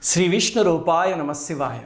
శ్రీ విష్ణు రూపాయ నమశివాయ.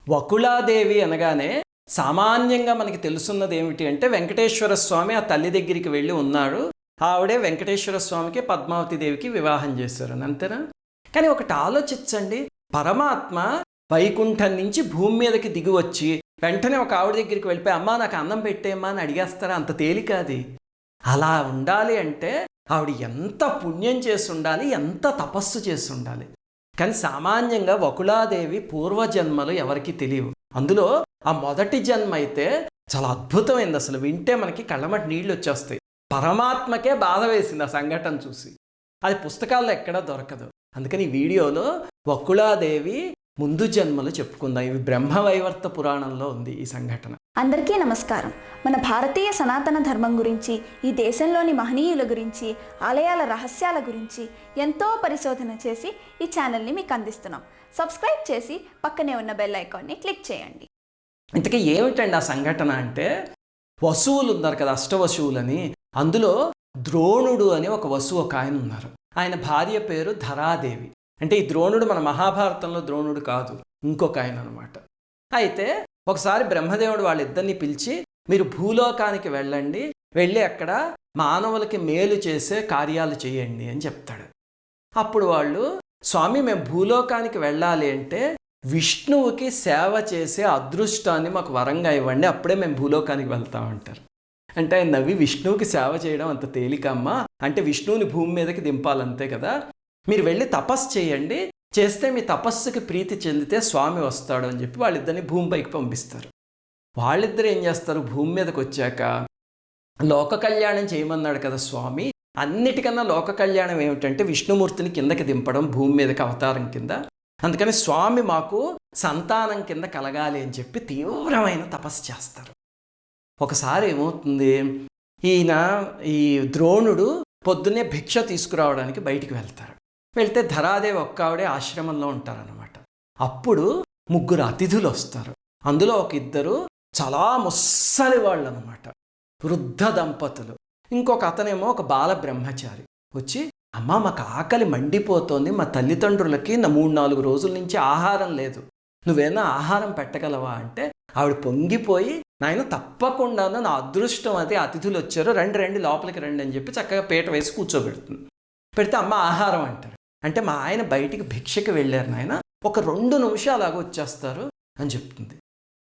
వకుళాదేవి అనగానే సామాన్యంగా మనకి తెలుసున్నది ఏమిటి అంటే వెంకటేశ్వర స్వామి ఆ తల్లి దగ్గరికి వెళ్ళి ఉన్నాడు. ఆవిడే వెంకటేశ్వర స్వామికి పద్మావతి దేవికి వివాహం చేశారు అంతేనా? కానీ ఒకటి ఆలోచించండి, పరమాత్మ వైకుంఠం నుంచి భూమి మీదకి దిగి వచ్చి వెంటనే ఒక ఆవిడ దగ్గరికి వెళ్ళిపోయి అమ్మా నాకు అన్నం పెట్టేమ్మా అని అడిగేస్తారా? అంత తేలిక అది. అలా ఉండాలి అంటే ఆవిడ ఎంత పుణ్యం చేసి ఉండాలి, ఎంత తపస్సు చేసి ఉండాలి. కానీ సామాన్యంగా వకుళాదేవి పూర్వజన్మలు ఎవరికి తెలియవు. అందులో ఆ మొదటి జన్మ అయితే చాలా అద్భుతమైంది. అసలు వింటే మనకి కళ్ళమటి నీళ్ళు వచ్చేస్తాయి. పరమాత్మకే బాధ వేసింది ఆ సంఘటన చూసి. అది పుస్తకాల్లో ఎక్కడా దొరకదు. అందుకని ఈ వీడియోలో వకుళాదేవి ముందు జన్మలు చెప్పుకుందాం. ఇవి బ్రహ్మవైవర్త పురాణంలో ఉంది ఈ సంఘటన. అందరికీ నమస్కారం. మన భారతీయ సనాతన ధర్మం గురించి, ఈ దేశంలోని మహనీయుల గురించి, ఆలయాల రహస్యాల గురించి ఎంతో పరిశోధన చేసి ఈ ఛానల్ని మీకు అందిస్తున్నాం. సబ్స్క్రైబ్ చేసి పక్కనే ఉన్న బెల్ ఐకాన్ని క్లిక్ చేయండి. ఇంతకీ ఏమిటండి ఆ సంఘటన అంటే, వసువులు ఉన్నారు కదా, అష్టవసువులని. అందులో ద్రోణుడు అని ఒక వసువు ఒక ఆయన ఉన్నారు. ఆయన భార్య పేరు ధరాదేవి. అంటే ఈ ద్రోణుడు మన మహాభారతంలో ద్రోణుడు కాదు, ఇంకొక ఆయన అనమాట. అయితే ఒకసారి బ్రహ్మదేవుడు వాళ్ళిద్దరిని పిలిచి మీరు భూలోకానికి వెళ్ళండి, వెళ్ళి అక్కడ మానవులకి మేలు చేసే కార్యాలు చేయండి అని చెప్తాడు. అప్పుడు వాళ్ళు స్వామి మేము భూలోకానికి వెళ్ళాలి అంటే విష్ణువుకి సేవ చేసే అదృష్టాన్ని మాకు వరంగా ఇవ్వండి, అప్పుడే మేము భూలోకానికి వెళ్తామంటారు. అంటే ఆయన నవ్వి విష్ణువుకి సేవ చేయడం అంత తేలికమ్మా, అంటే విష్ణువుని భూమి మీదకి దింపాలంతే కదా, మీరు వెళ్ళి తపస్సు చేయండి, చేస్తే మీ తపస్సుకి ప్రీతి చెందితే స్వామి వస్తాడు అని చెప్పి వాళ్ళిద్దరిని భూమిపైకి పంపిస్తారు. వాళ్ళిద్దరు ఏం చేస్తారు, భూమి మీదకి వచ్చాక లోక కళ్యాణం చేయమన్నాడు కదా స్వామి. అన్నిటికన్నా లోక కళ్యాణం ఏమిటంటే విష్ణుమూర్తిని కిందకి దింపడం భూమి మీదకి అవతారం కింద. అందుకని స్వామి మాకు సంతానం కింద కలగాలి అని చెప్పి తీవ్రమైన తపస్సు చేస్తారు. ఒకసారి ఏమవుతుంది, ఈ ద్రోణుడు పొద్దున్నే భిక్ష తీసుకురావడానికి బయటికి వెళ్తారు. వెళ్తే ధరాదేవి ఒక్క ఆవిడే ఆశ్రమంలో ఉంటారనమాట. అప్పుడు ముగ్గురు అతిథులు వస్తారు. అందులో ఒక ఇద్దరు చాలా ముస్సలి వాళ్ళు అనమాట, వృద్ధ దంపతులు. ఇంకొక అతనేమో ఒక బాల బ్రహ్మచారి వచ్చి అమ్మ మాకు ఆకలి మండిపోతోంది, మా తల్లిదండ్రులకి 3-4 రోజుల నుంచి ఆహారం లేదు, నువ్వేనా ఆహారం పెట్టగలవా అంటే ఆవిడ పొంగిపోయి నాయన తప్పకుండాను నా అదృష్టం అది, అతిథులు వచ్చారు, రండి లోపలికి రండి అని చెప్పి చక్కగా పీట వేసి కూర్చోబెడుతుంది. పెడితే అమ్మ ఆహారం అంటారు. అంటే మా ఆయన బయటికి భిక్షకి వెళ్ళారు నాయన, ఒక 2 నిమిషాలాగా వచ్చేస్తారు అని చెప్తుంది.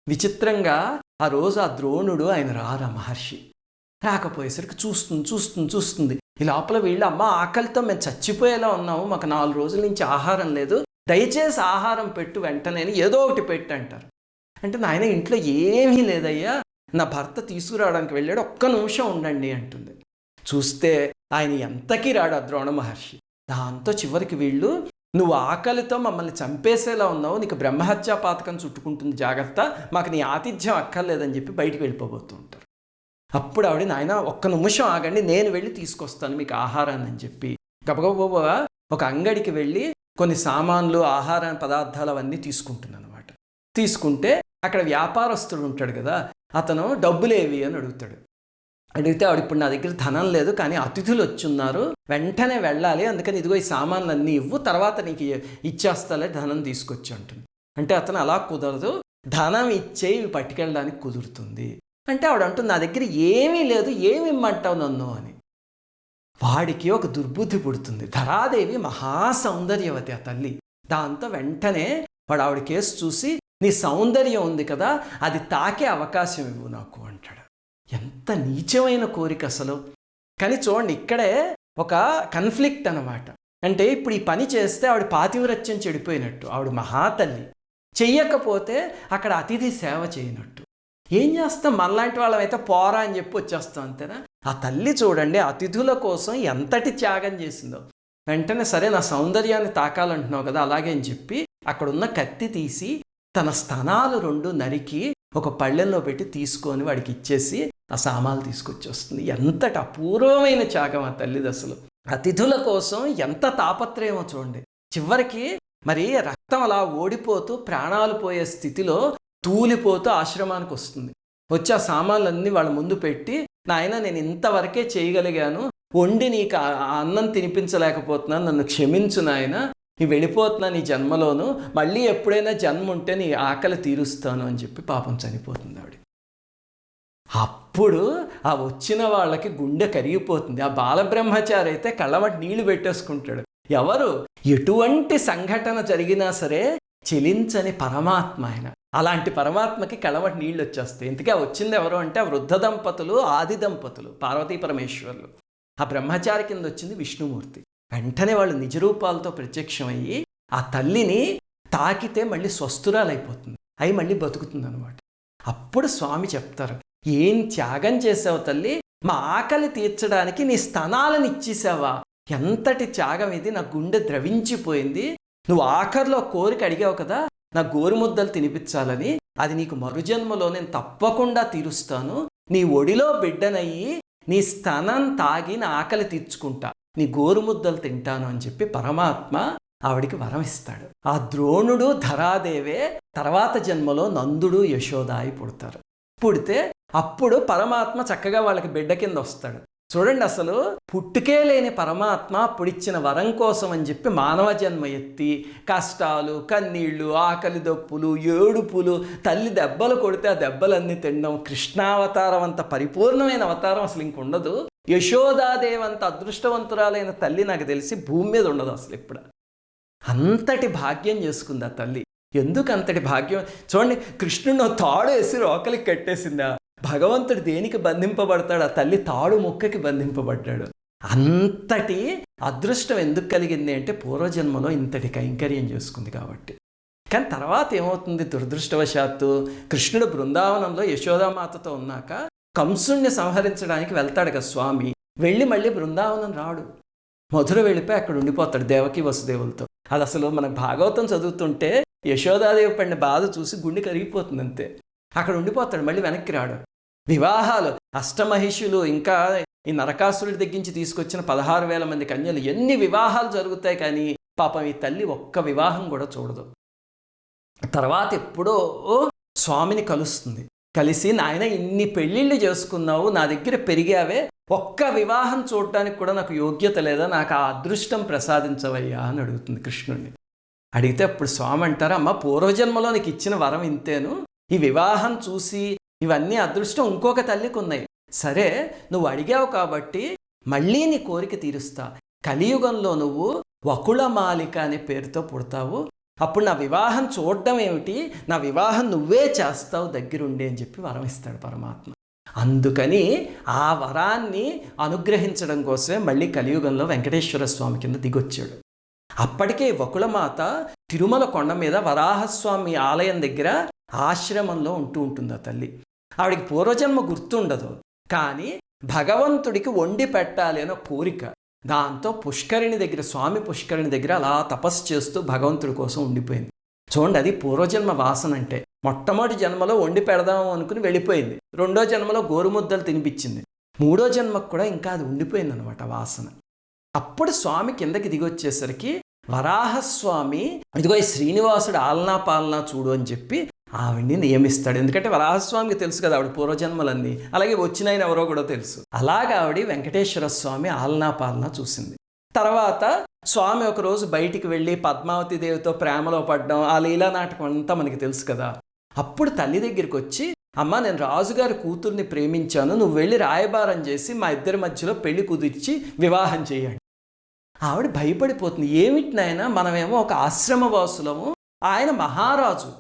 విచిత్రంగా ఆ రోజు ఆ ద్రోణుడు ఆయన రారా మహర్షి రాకపోయేసరికి చూస్తుంది. ఈ లోపల వీళ్ళు అమ్మ ఆకలితో మేము చచ్చిపోయేలా ఉన్నాము, మాకు 4 రోజుల నుంచి ఆహారం లేదు, దయచేసి ఆహారం పెట్టు వెంటనే, ఏదో ఒకటి పెట్టు అంటారు. అంటే నాయన ఇంట్లో ఏమీ లేదయ్యా, నా భర్త తీసుకురావడానికి వెళ్ళాడు, ఒక్క నిమిషం ఉండండి అంటుంది. చూస్తే ఆయన ఎంతకీ రాడు ఆ ద్రోణ మహర్షి. దాంతో చివరికి వీళ్ళు నువ్వు ఆకలితో మమ్మల్ని చంపేసేలా ఉన్నావు, నీకు బ్రహ్మహత్యా పాతకం చుట్టుకుంటుంది, జాగ్రత్త, మాకు నీ ఆతిథ్యం అక్కర్లేదని చెప్పి బయటికి వెళ్ళిపోతూ ఉంటారు. అప్పుడు ఆవిడ నాయన ఒక్క నిమిషం ఆగండి, నేను వెళ్ళి తీసుకొస్తాను మీకు ఆహారాన్ని అని చెప్పి గబగబా ఒక అంగడికి వెళ్ళి కొన్ని సామాన్లు, ఆహార పదార్థాలు అవన్నీ తీసుకుంటున్నాను అనమాట. తీసుకుంటే అక్కడ వ్యాపారస్తుడు ఉంటాడు కదా, అతను డబ్బులేవి అని అడుగుతాడు. అడిగితే ఆవిడ ఇప్పుడు నా దగ్గర ధనం లేదు, కానీ అతిథులు వచ్చున్నారు, వెంటనే వెళ్ళాలి, అందుకని ఇదిగో ఈ సామాన్లు అన్నీ ఇవ్వు, తర్వాత నీకు ఇచ్చేస్తాలే, ధనం తీసుకొచ్చి అంటుంది. అంటే అతను అలా కుదరదు, ధనం ఇచ్చే ఇవి పట్టుకెళ్ళడానికి కుదురుతుంది అంటే ఆవిడ అంటుంది నా దగ్గర ఏమీ లేదు, ఏమి ఇమ్మంటావు నన్ను అని. వాడికి ఒక దుర్బుద్ధి పుడుతుంది. ధరాదేవి మహాసౌందర్యవతి ఆ తల్లి. దాంతో వెంటనే వాడు ఆవిడ కేసు చూసి నీ సౌందర్యం ఉంది కదా, అది తాకే అవకాశం ఇవ్వు నాకు అంటాడు. ఎంత నీచమైన కోరిక అసలు. కానీ చూడండి, ఇక్కడే ఒక కన్ఫ్లిక్ట్ అనమాట. అంటే ఇప్పుడు ఈ పని చేస్తే ఆవిడ పాతివ్రత్యం చెడిపోయినట్టు, ఆవిడ మహాతల్లి, చెయ్యకపోతే అక్కడ అతిథి సేవ చేయనట్టు. ఏం చేస్తాం, మనలాంటి వాళ్ళమైతే పోరా అని చెప్పి వచ్చేస్తాం అంతేనా? ఆ తల్లి చూడండి అతిథుల కోసం ఎంతటి త్యాగం చేసిందో. వెంటనే సరే నా సౌందర్యాన్ని తాకాలంటున్నావు కదా, అలాగే అని చెప్పి అక్కడున్న కత్తి తీసి తన స్తనాలు 2 నరికి ఒక పళ్ళెంలో పెట్టి తీసుకొని వాడికి ఇచ్చేసి ఆ సామాన్లు తీసుకొచ్చేస్తుంది. ఎంతటి అపూర్వమైన త్యాగం ఆ తల్లిది అసలు. అతిథుల కోసం ఎంత తాపత్రయమో చూడండి. చివరికి మరి రక్తం అలా ఓడిపోతూ ప్రాణాలు పోయే స్థితిలో తూలిపోతూ ఆశ్రమానికి వస్తుంది. వచ్చి ఆ సామాన్లన్నీ వాళ్ళ ముందు పెట్టి నాయన నేను ఇంతవరకే చేయగలిగాను, వండి నీకు అన్నం తినిపించలేకపోతున్నాను, నన్ను క్షమించు నాయన, వెళ్ళిపోతున్నా నీ జన్మలోను, మళ్ళీ ఎప్పుడైనా జన్మ ఉంటే నీ ఆకలి తీరుస్తాను అని చెప్పి పాపం చనిపోతుంది ఆవిడ. అప్పుడు ఆ వచ్చిన వాళ్ళకి గుండె కరిగిపోతుంది. ఆ బాలబ్రహ్మచారి అయితే కళ్ళమటి నీళ్లు పెట్టేసుకుంటాడు. ఎవరు? ఎటువంటి సంఘటన జరిగినా సరే చెలించని పరమాత్మ ఆయన. అలాంటి పరమాత్మకి కళ్ళమటి నీళ్ళు వచ్చేస్తాయి. ఇంతకీ వచ్చింది ఎవరు అంటే ఆ వృద్ధ దంపతులు, ఆది దంపతులు, పార్వతీ పరమేశ్వరులు. ఆ బ్రహ్మచారి కింద వచ్చింది విష్ణుమూర్తి. వెంటనే వాళ్ళు నిజరూపాలతో ప్రత్యక్షమయ్యి ఆ తల్లిని తాకితే మళ్ళీ స్వస్థురాలైపోతుంది, అయి మళ్ళీ బతుకుతుంది అనమాట. అప్పుడు స్వామి చెప్తారు, ఏం త్యాగం చేసావు తల్లి, మా ఆకలి తీర్చడానికి నీ స్తనాలను ఇచ్చేసావా, ఎంతటి త్యాగం ఇది, నా గుండె ద్రవించిపోయింది. నువ్వు ఆఖరిలో కోరిక అడిగావు కదా, నా గోరుముద్దలు తినిపించాలని, అది నీకు మరుజన్మలో నేను తప్పకుండా తీరుస్తాను. నీ ఒడిలో బిడ్డనయ్యి నీ స్తనం తాగి నా ఆకలి తీర్చుకుంటా, నీ గోరుముద్దలు తింటాను అని చెప్పి పరమాత్మ ఆవిడికి వరం ఇస్తాడు. ఆ ద్రోణుడు ధరాదేవే తర్వాత జన్మలో నందుడు యశోదాయి పుడతారు. పుడితే అప్పుడు పరమాత్మ చక్కగా వాళ్ళకి బిడ్డ కింద వస్తాడు. చూడండి, అసలు పుట్టుకే లేని పరమాత్మ అప్పుడిచ్చిన వరం కోసం అని చెప్పి మానవ జన్మ ఎత్తి కష్టాలు, కన్నీళ్లు, ఆకలి దప్పులు, ఏడుపులు, తల్లి దెబ్బలు కొడితే ఆ దెబ్బలన్నీ తినడం, కృష్ణావతారం అంత పరిపూర్ణమైన అవతారం అసలు ఇంకుండదు. యశోదాదేవి అంత అదృష్టవంతురాలైన తల్లి నాకు తెలిసి భూమి మీద ఉండదు అసలు ఇప్పుడు. అంతటి భాగ్యం చేసుకుంది ఆ తల్లి. ఎందుకు అంతటి భాగ్యం? చూడండి, కృష్ణుడు తాడు వేసి రోకలికి కట్టేసిందా? భగవంతుడు దేనికి బంధింపబడతాడు? ఆ తల్లి తాడు ముక్కకి బంధింపబడ్డాడు. అంతటి అదృష్టం ఎందుకు కలిగింది అంటే పూర్వజన్మలో ఇంతటి కైంకర్యం చేసుకుంది కాబట్టి. కానీ తర్వాత ఏమవుతుంది? దురదృష్టవశాత్తు కృష్ణుడు బృందావనంలో యశోదామాతతో ఉన్నాక కంసుణ్ణి సంహరించడానికి వెళ్తాడు కదా స్వామి. వెళ్ళి మళ్ళీ బృందావనం రాడు, మధుర వెళ్ళిపోయి అక్కడ ఉండిపోతాడు దేవకి వసుదేవులతో. అది అసలు మనకు భాగవతం చదువుతుంటే యశోదాదేవి పడిన బాధ చూసి గుండె కరిగిపోతుంది అంతే. అక్కడ ఉండిపోతాడు, మళ్ళీ వెనక్కి రాడు. వివాహాలు, అష్టమహిషులు, ఇంకా ఈ నరకాసురుడి దగ్గరించి తీసుకొచ్చిన 16,000 మంది కన్యలు, ఎన్ని వివాహాలు జరుగుతాయి, కానీ పాపం ఈ తల్లి ఒక్క వివాహం కూడా చూడదు. తర్వాత ఎప్పుడో స్వామిని కలుస్తుంది. కలిసి, నాయన ఇన్ని పెళ్ళిళ్ళు చేసుకున్నావు, నా దగ్గర పెరిగావే, ఒక్క వివాహం చూడటానికి కూడా నాకు యోగ్యత లేదా, నాకు ఆ అదృష్టం ప్రసాదించవయ్యా అని అడుగుతుంది కృష్ణుడిని. అడిగితే అప్పుడు స్వామి అంటారు, అమ్మ పూర్వజన్మలో నీకు ఇచ్చిన వరం ఇంతేను, ఈ వివాహం చూసి ఇవన్నీ అదృష్టం ఇంకొక తల్లికి ఉన్నాయి. సరే, నువ్వు అడిగావు కాబట్టి మళ్ళీ నీ కోరిక తీరుస్తా. కలియుగంలో నువ్వు వకుళమాలిక అనే పేరుతో పుడతావు. అప్పుడు నా వివాహం చూడడం ఏమిటి, నా వివాహం నువ్వే చేస్తావు దగ్గరుండి అని చెప్పి వరం ఇస్తాడు పరమాత్మ. అందుకని ఆ వరాన్ని అనుగ్రహించడం కోసమే మళ్ళీ కలియుగంలో వెంకటేశ్వర స్వామి కింద దిగొచ్చాడు. అప్పటికే వకుళమాత తిరుమల కొండ మీద వరాహస్వామి ఆలయం దగ్గర ఆశ్రమంలో ఉంటుంది ఆ తల్లి. ఆవిడికి పూర్వజన్మ గుర్తుండదు, కానీ భగవంతుడికి వండి పెట్టాలి అనే కోరిక. దాంతో పుష్కరిణి దగ్గర, స్వామి పుష్కరిణి దగ్గర అలా తపస్సు చేస్తూ భగవంతుడి కోసం ఉండిపోయింది. చూడండి, అది పూర్వజన్మ వాసన అంటే. మొట్టమొదటి జన్మలో వండి పెడదాము అనుకుని వెళ్ళిపోయింది, రెండో జన్మలో గోరుముద్దలు తినిపించింది, మూడో జన్మకు కూడా ఇంకా అది ఉండిపోయింది అనమాట వాసన. అప్పుడు స్వామి కిందకి దిగొచ్చేసరికి వరాహస్వామి, ఇదిగో ఈ శ్రీనివాసుడు ఆలనా పాలనా చూడు అని చెప్పి ఆవిడ్ని నియమిస్తాడు. ఎందుకంటే వరాహస్వామికి తెలుసు కదా ఆవిడ పూర్వజన్మలన్నీ, అలాగే వచ్చినాయన ఎవరో కూడా తెలుసు. అలాగే ఆవిడ వెంకటేశ్వర స్వామి ఆలనా పాలనా చూసింది. తర్వాత స్వామి ఒకరోజు బయటికి వెళ్ళి పద్మావతి దేవితో ప్రేమలో పడ్డం, ఆ లీలా నాటకం అంతా మనకి తెలుసు కదా. అప్పుడు తల్లి దగ్గరికి వచ్చి, అమ్మ నేను రాజుగారి కూతుర్ని ప్రేమించాను, నువ్వు వెళ్ళి రాయబారం చేసి మా ఇద్దరి మధ్యలో పెళ్లి కుదిర్చి వివాహం చేయండి. ఆవిడ భయపడిపోతుంది. ఏమిటి నాయన, మనమేమో ఒక ఆశ్రమవాసులము, ఆయన మహారాజు,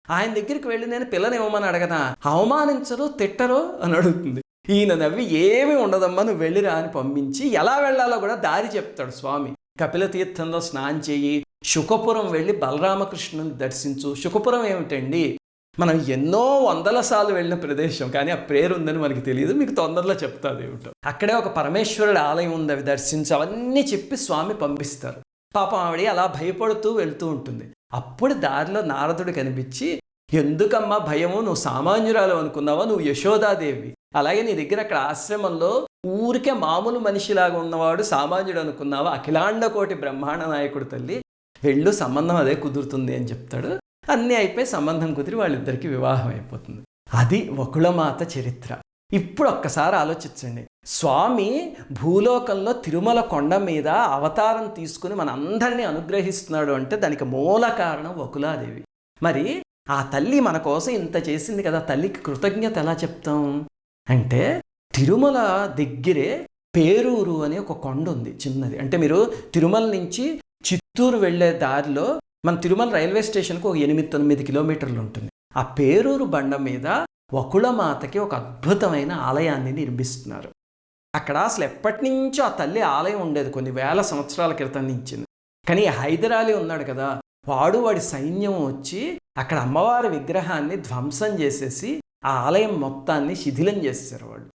ఆయన దగ్గరికి వెళ్ళి నేను పిల్లని ఇవ్వమని అడగనా, అవమానించరు తిట్టరు అని అడుగుతుంది. ఈయన నవ్వి, ఏమీ ఉండదమ్మా నువ్వు వెళ్ళిరా అని పంపించి ఎలా వెళ్ళాలో కూడా దారి చెప్తాడు స్వామి. కపిల తీర్థంలో స్నానం చేయి, శుకపురం వెళ్ళి బలరామకృష్ణుని దర్శించు. శుకపురం ఏమిటండి, మనం ఎన్నో 100 సార్లు వెళ్ళిన ప్రదేశం, కానీ ఆ పేరు ఉందని మనకి తెలియదు, మీకు తొందరలో చెప్తాది ఏమిటో. అక్కడే ఒక పరమేశ్వరుడు ఆలయం ఉంది, అవి దర్శించి అవన్నీ చెప్పి స్వామి పంపిస్తారు. పాపం ఆవిడ అలా భయపడుతూ వెళ్తూ ఉంటుంది. అప్పుడు దారిలో నారదుడు కనిపించి, ఎందుకమ్మా భయము, నువ్వు సామాన్యురాలు అనుకున్నావా, నువ్వు యశోదాదేవి, అలాగే నీ దగ్గర అక్కడ ఆశ్రమంలో ఊరికే మామూలు మనిషిలాగా ఉన్నవాడు సామాన్యుడు అనుకున్నావా, అఖిలాండ కోటి బ్రహ్మాండ నాయకుడు తల్లి, వెళ్ళు సంబంధం అదే కుదురుతుంది అని చెప్తాడు. అన్నీ అయిపోయి సంబంధం కుదిరి వాళ్ళిద్దరికీ వివాహం అయిపోతుంది. అది వకుళమాత చరిత్ర. ఇప్పుడు ఒక్కసారి ఆలోచించండి, స్వామి భూలోకంలో తిరుమల కొండ మీద అవతారం తీసుకుని మనందరినీ అనుగ్రహిస్తున్నాడు అంటే దానికి మూల కారణం వకులాదేవి. మరి ఆ తల్లి మన కోసం ఇంత చేసింది కదా, తల్లికి కృతజ్ఞత ఎలా చెప్తాం అంటే, తిరుమల దగ్గరే పేరూరు అనే ఒక కొండ ఉంది చిన్నది. అంటే మీరు తిరుమల నుంచి చిత్తూరు వెళ్ళే దారిలో మన తిరుమల రైల్వే స్టేషన్కి ఒక 8-9 కిలోమీటర్లు ఉంటుంది. ఆ పేరూరు బండ మీద వకుళమాతకి ఒక అద్భుతమైన ఆలయాన్ని నిర్మిస్తున్నారు. అక్కడ అసలు ఎప్పటి నుంచో ఆ తల్లి ఆలయం ఉండేది, కొన్ని వేల సంవత్సరాల క్రితం నుంచి. కానీ హైదరాలీ ఉన్నాడు కదా, వాడి సైన్యం వచ్చి అక్కడ అమ్మవారి విగ్రహాన్ని ధ్వంసం చేసేసి ఆ ఆలయం మొత్తాన్ని శిథిలం చేసేసారు వాళ్ళు.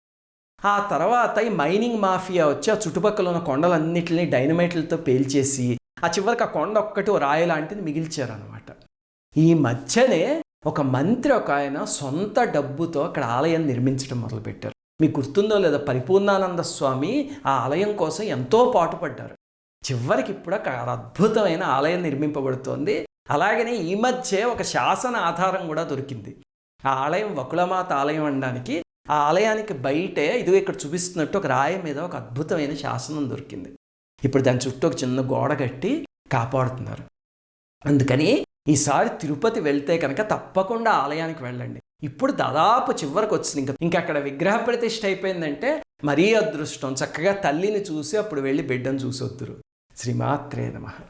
ఆ తర్వాత ఈ మైనింగ్ మాఫియా వచ్చి ఆ చుట్టుపక్కల ఉన్న కొండలన్నింటినీ డైనమైట్లతో పేల్చేసి ఆ చివరికి ఆ కొండ ఒక్కటి రాయి లాంటిది మిగిల్చారనమాట. ఈ మధ్యనే ఒక మంత్రి ఒక ఆయన సొంత డబ్బుతో అక్కడ ఆలయం నిర్మించడం మొదలుపెట్టారు. మీకు గుర్తుందో లేదా, పరిపూర్ణానంద స్వామి ఆ ఆలయం కోసం ఎంతో పాటుపడ్డారు. చివరికి ఇప్పుడు అక్కడ అద్భుతమైన ఆలయం నిర్మింపబడుతోంది. అలాగనే ఈ మధ్య ఒక శాసన ఆధారం కూడా దొరికింది. ఆ ఆలయం వకుళమాత ఆలయం అనడానికి ఆ ఆలయానికి బయటే ఇదిగో ఇక్కడ చూపిస్తున్నట్టు ఒక రాయి మీద ఒక అద్భుతమైన శాసనం దొరికింది. ఇప్పుడు దాని చుట్టూ ఒక చిన్న గోడ కట్టి కాపాడుతున్నారు. అందుకని ఈసారి తిరుపతి వెళ్తే కనుక తప్పకుండా ఆలయానికి వెళ్ళండి. ఇప్పుడు దాదాపు చివరికి వచ్చింది, ఇంకా అక్కడ విగ్రహ ప్రతిష్ఠ అయిపోయిందంటే మరీ అదృష్టం. చక్కగా తల్లిని చూసి అప్పుడు వెళ్ళి బిడ్డను చూసి వద్దురు. శ్రీమాత్రే నమః.